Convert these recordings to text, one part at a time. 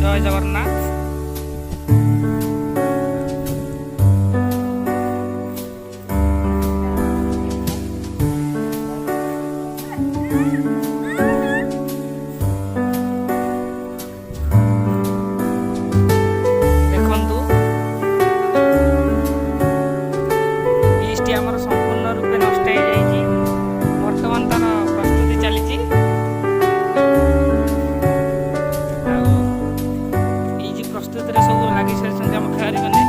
ଜୟ ଜଗନ୍ନାଥ। ଦେଖନ୍ତୁ ଇଷ୍ଟଟି ଆମର ସମ୍ପୂର୍ଣ୍ଣ ରୂପେ ନଷ୍ଟ ହେଇଯାଇଛି। ବର୍ତ୍ତମାନ ତାର ପ୍ରସ୍ତୁତି ଚାଲିଛି। ଆଉ ଏଇ ଯେ ପ୍ରସ୍ତୁତିରେ ସବୁ ଲାଗି ସାରିଛନ୍ତି ଆମ ଖେଳାଳିମାନେ।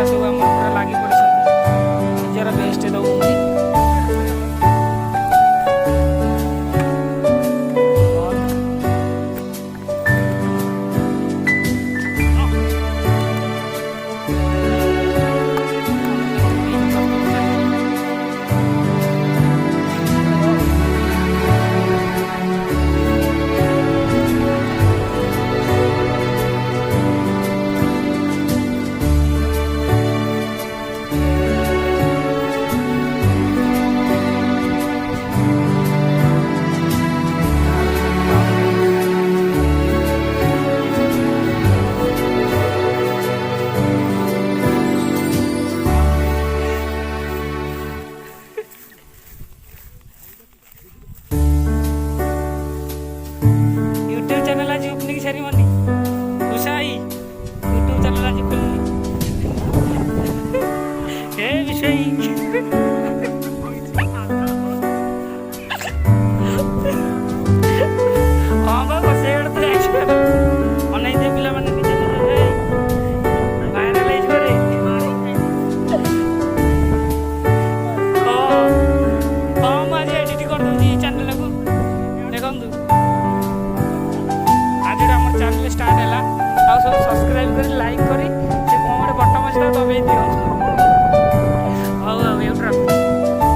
ସବୁ ଆମର ପୁରା ଲାଗି ପଡ଼ିଛନ୍ତି, ନିଜର ବେଷ୍ଟ ଦେଉଛନ୍ତି। Opening ceremony kushai YouTube channel आज खुलनी हे विषय हाँ बाबा सेड तो अनेक दे पिला माने निजे निजे वायरल हेज करे हाँ आज एडिट कर दूँ चैनल को देखु आज चैनल स्टार्ट है सब सब्सक्राइब कर लाइक करी